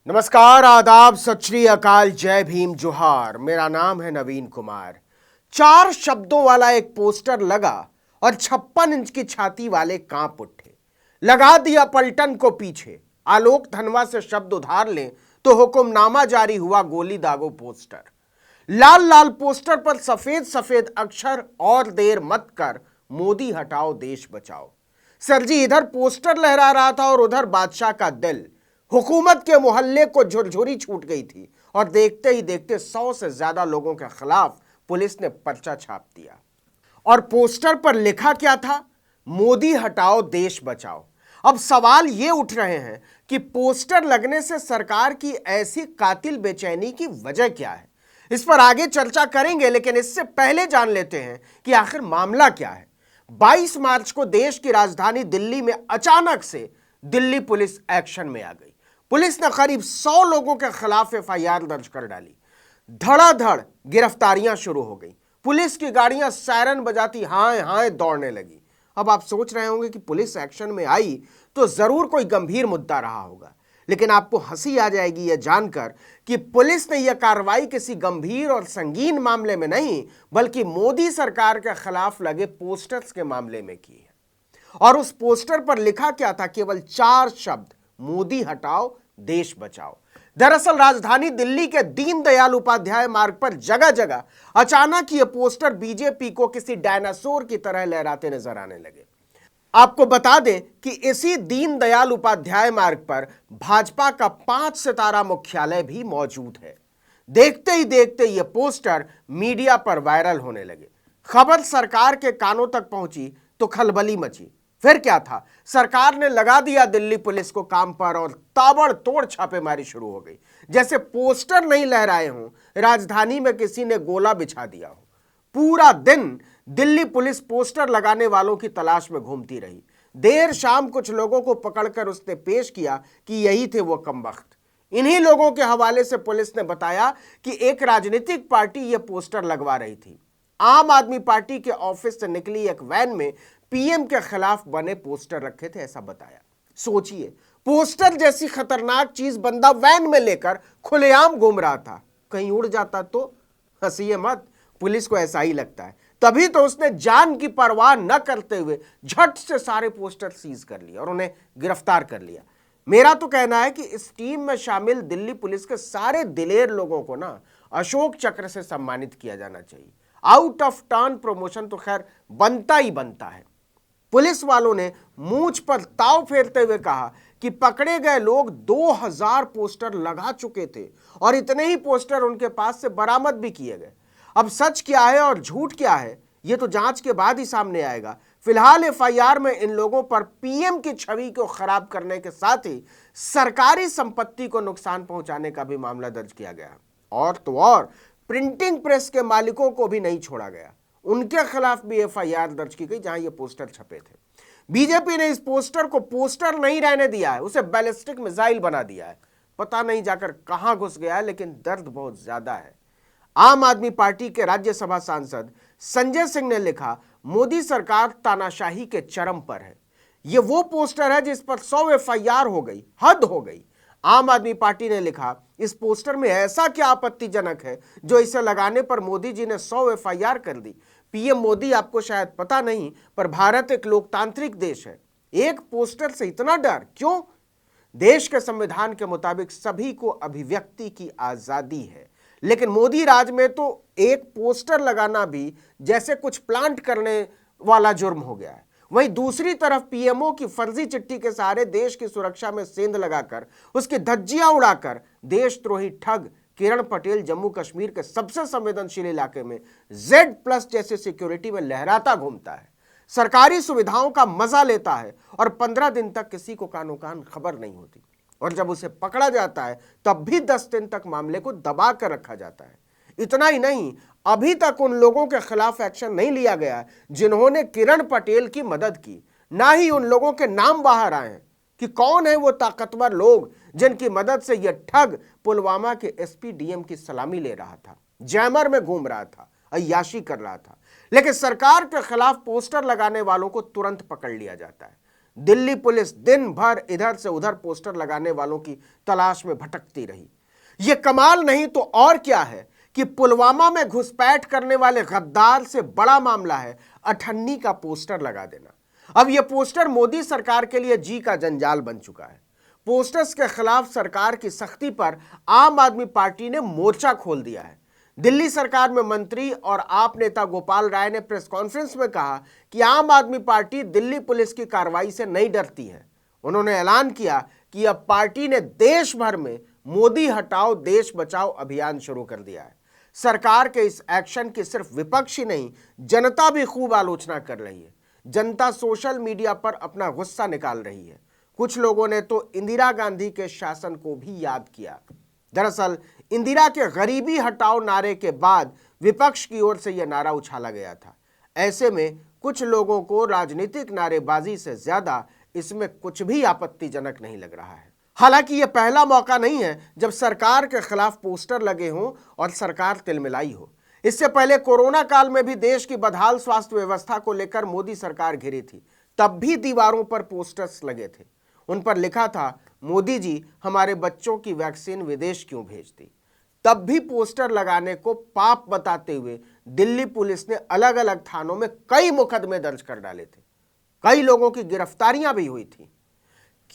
नमस्कार, आदाब, सत श्री अकाल, जय भीम, जोहार। मेरा नाम है नवीन कुमार। 4 शब्दों वाला एक पोस्टर लगा और 56 इंच की छाती वाले कांप उठे। लगा दिया पलटन को पीछे। आलोक धनवा से शब्द उधार लें तो हुक्मनामा जारी हुआ, गोली दागो पोस्टर। लाल लाल पोस्टर पर सफेद सफेद अक्षर, और देर मत कर, मोदी हटाओ देश बचाओ। सर जी, इधर पोस्टर लहरा रहा था और उधर बादशाह का दिल। हुकूमत के मोहल्ले को झुरझुरी छूट गई थी और देखते ही देखते 100 से ज्यादा लोगों के खिलाफ पुलिस ने पर्चा छाप दिया। और पोस्टर पर लिखा क्या था? मोदी हटाओ देश बचाओ। अब सवाल ये उठ रहे हैं कि पोस्टर लगने से सरकार की ऐसी कातिल बेचैनी की वजह क्या है। इस पर आगे चर्चा करेंगे, लेकिन इससे पहले जान लेते हैं कि आखिर मामला क्या है। 22 मार्च को देश की राजधानी दिल्ली में अचानक से दिल्ली पुलिस एक्शन में आ गई। पुलिस ने करीब 100 लोगों के खिलाफ एफआईआर दर्ज कर डाली। धड़ाधड़ गिरफ्तारियां शुरू हो गई। पुलिस की गाड़ियां सायरन बजाती हाय हाय दौड़ने लगी। अब आप सोच रहे होंगे कि पुलिस एक्शन में आई तो जरूर कोई गंभीर मुद्दा रहा होगा, लेकिन आपको हंसी आ जाएगी यह जानकर कि पुलिस ने यह कार्रवाई किसी गंभीर और संगीन मामले में नहीं, बल्कि मोदी सरकार के खिलाफ लगे पोस्टर्स के मामले में की है। और उस पोस्टर पर लिखा क्या था? केवल 4 शब्द, मोदी हटाओ देश बचाओ। दरअसल राजधानी दिल्ली के दीनदयाल उपाध्याय मार्ग पर जगह जगह अचानक ये पोस्टर बीजेपी को किसी डायनासोर की तरह लहराते नजर आने लगे। आपको बता दें कि इसी दीनदयाल उपाध्याय मार्ग पर भाजपा का 5 सितारा मुख्यालय भी मौजूद है। देखते ही देखते ये पोस्टर मीडिया पर वायरल होने लगे। खबर सरकार के कानों तक पहुंची तो खलबली मची। फिर क्या था? सरकार ने लगा दिया दिल्ली पुलिस को काम पर और ताबड़तोड़ छापेमारी शुरू हो गई। जैसे पोस्टर नहीं लहराए हों, राजधानी में किसी ने गोला बिछा दिया हो। पूरा दिन दिल्ली पुलिस पोस्टर लगाने वालों की तलाश में घूमती रही। देर शाम कुछ लोगों को पकड़कर उसने पेश किया कि यही थे वो कमबख्त। इन्हीं लोगों के हवाले से पुलिस ने बताया कि एक राजनीतिक पार्टी ये पोस्टर लगवा रही थी। आम आदमी पार्टी के ऑफिस से निकली एक वैन में पीएम के खिलाफ बने पोस्टर रखे थे, ऐसा बताया। सोचिए, पोस्टर जैसी खतरनाक चीज बंदा वैन में लेकर खुलेआम घूम रहा था। कहीं उड़ जाता तो? हंसिए मत, पुलिस को ऐसा ही लगता है। तभी तो उसने जान की परवाह न करते हुए झट से सारे पोस्टर सीज कर लिए और उन्हें गिरफ्तार कर लिया। मेरा तो कहना है कि इस टीम में शामिल दिल्ली पुलिस के सारे दिलेर लोगों को ना अशोक चक्र से सम्मानित किया जाना चाहिए। आउट ऑफ टर्न प्रमोशन तो खैर बनता ही बनता है। पुलिस वालों ने मूंछ पर ताव फेरते हुए कहा कि पकड़े गए लोग 2000 पोस्टर लगा चुके थे और इतने ही पोस्टर उनके पास से बरामद भी किए गए। अब सच क्या है और झूठ क्या है, यह तो जांच के बाद ही सामने आएगा। फिलहाल एफआईआर में इन लोगों पर पीएम की छवि को खराब करने के साथ ही सरकारी संपत्ति को नुकसान पहुंचाने का भी मामला दर्ज किया गया। और तो और प्रिंटिंग प्रेस के मालिकों को भी नहीं छोड़ा गया। उनके खिलाफ भी एफआईआर दर्ज की गई जहां ये पोस्टर छपे थे। बीजेपी ने इस पोस्टर को पोस्टर नहीं रहने दिया है, उसे बैलिस्टिक मिसाइल बना दिया है। पता नहीं जाकर कहां घुस गया है, लेकिन दर्द बहुत ज्यादा है। आम आदमी पार्टी के राज्यसभा सांसद संजय सिंह ने लिखा, मोदी सरकार तानाशाही के चरम पर है। यह वो पोस्टर है जिस पर 100 एफआईआर हो गई, हद हो गई। आम आदमी पार्टी ने लिखा, इस पोस्टर में ऐसा क्या आपत्तिजनक है जो इसे लगाने पर मोदी जी ने 100 एफआईआर कर दी। पीएम मोदी, आपको शायद पता नहीं, पर भारत एक लोकतांत्रिक देश है। एक पोस्टर से इतना डर क्यों? देश के संविधान के मुताबिक सभी को अभिव्यक्ति की आजादी है, लेकिन मोदी राज में तो एक पोस्टर लगाना भी जैसे कुछ प्लांट करने वाला जुर्म हो गया है। वहीं दूसरी तरफ पीएमओ की फर्जी चिट्ठी के सहारे देश की सुरक्षा में सेंध लगाकर, उसकी धज्जियां उड़ाकर देशद्रोही ठग किरण पटेल जम्मू कश्मीर के सबसे संवेदनशील इलाके में Z+ जैसे सिक्योरिटी में लहराता घूमता है, सरकारी सुविधाओं का मजा लेता है और 15 दिन तक किसी को कानो कान खबर नहीं होती। और जब उसे पकड़ा जाता है तब भी 10 दिन तक मामले को दबा कर रखा जाता है। इतना ही नहीं, अभी तक उन लोगों के खिलाफ एक्शन नहीं लिया गया जिन्होंने किरण पटेल की मदद की। ना ही उन लोगों के नाम बाहर आए हैं कि कौन है वो ताकतवर लोग जिनकी मदद से यह ठग पुलवामा के एसपी डीएम की सलामी ले रहा था, जैमर में घूम रहा था, अय्याशी कर रहा था। लेकिन सरकार के खिलाफ पोस्टर लगाने वालों को तुरंत पकड़ लिया जाता है। दिल्ली पुलिस दिन भर इधर से उधर पोस्टर लगाने वालों की तलाश में भटकती रही। यह कमाल नहीं तो और क्या है कि पुलवामा में घुसपैठ करने वाले गद्दार से बड़ा मामला है अठन्नी का पोस्टर लगा देना। अब यह पोस्टर मोदी सरकार के लिए जी का जंजाल बन चुका है। पोस्टर्स के खिलाफ सरकार की सख्ती पर आम आदमी पार्टी ने मोर्चा खोल दिया है। दिल्ली सरकार में मंत्री और आप नेता गोपाल राय ने प्रेस कॉन्फ्रेंस में कहा कि आम आदमी पार्टी दिल्ली पुलिस की कार्रवाई से नहीं डरती है। उन्होंने ऐलान किया कि अब पार्टी ने देश भर में मोदी हटाओ देश बचाओ अभियान शुरू कर दिया है। सरकार के इस एक्शन की सिर्फ विपक्ष ही नहीं, जनता भी खूब आलोचना कर रही है। जनता सोशल मीडिया पर अपना गुस्सा निकाल रही है। कुछ लोगों ने तो इंदिरा गांधी के शासन को भी याद किया। दरअसल इंदिरा के गरीबी हटाओ नारे के बाद विपक्ष की ओर से यह नारा उछाला गया था। ऐसे में कुछ लोगों को राजनीतिक नारेबाजी से ज्यादा इसमें कुछ भी आपत्तिजनक नहीं लग रहा है। हालांकि यह पहला मौका नहीं है जब सरकार के खिलाफ पोस्टर लगे हों और सरकार तिलमिलाई हो। इससे पहले कोरोना काल में भी देश की बदहाल स्वास्थ्य व्यवस्था को लेकर मोदी सरकार घिरी थी। तब भी दीवारों पर पोस्टर्स लगे थे। उन पर लिखा था, मोदी जी हमारे बच्चों की वैक्सीन विदेश क्यों भेजती। तब भी पोस्टर लगाने को पाप बताते हुए दिल्ली पुलिस ने अलग अलग थानों में कई मुकदमे दर्ज कर डाले थे। कई लोगों की गिरफ्तारियां भी हुई थी।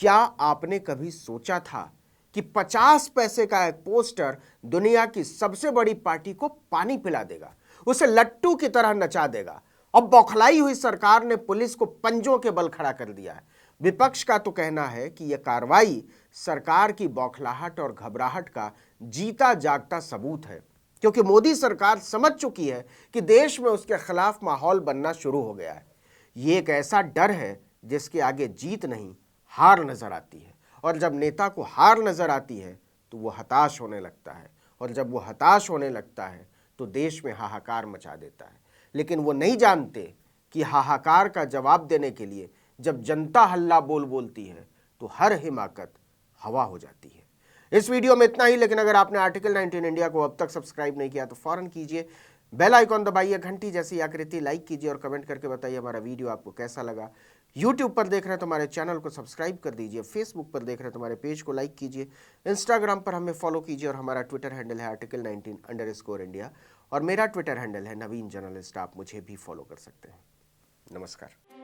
क्या आपने कभी सोचा था कि 50 पैसे का एक पोस्टर दुनिया की सबसे बड़ी पार्टी को पानी पिला देगा, उसे लट्टू की तरह नचा देगा। अब बौखलाई हुई सरकार ने पुलिस को पंजों के बल खड़ा कर दिया है। विपक्ष का तो कहना है कि यह कार्रवाई सरकार की बौखलाहट और घबराहट का जीता जागता सबूत है, क्योंकि मोदी सरकार समझ चुकी है कि देश में उसके खिलाफ माहौल बनना शुरू हो गया है। ये एक ऐसा डर है जिसके आगे जीत नहीं, हार नजर आती है। और जब नेता को हार नजर आती है तो वो हताश होने लगता है, और जब वो हताश होने लगता है तो देश में हाहाकार मचा देता है। लेकिन वो नहीं जानते कि हाहाकार का जवाब देने के लिए जब जनता हल्ला बोल बोलती है तो हर हिमाकत हवा हो जाती है। इस वीडियो में इतना ही, लेकिन अगर आपने आर्टिकल 19 इंडिया को अब तक सब्सक्राइब नहीं किया तो फौरन कीजिए। बेल आइकॉन दबाइए, घंटी जैसी आकृति लाइक कीजिए और कमेंट करके बताइए हमारा वीडियो आपको कैसा लगा। यूट्यूब पर देख रहे हैं तो हमारे चैनल को सब्सक्राइब कर दीजिए। फेसबुक पर देख रहे हैं तो हमारे पेज को लाइक कीजिए। इंस्टाग्राम पर हमें फॉलो कीजिए और हमारा ट्विटर हैंडल है article19_India और मेरा ट्विटर हैंडल है नवीन जर्नलिस्ट। आप मुझे भी फॉलो कर सकते हैं। नमस्कार।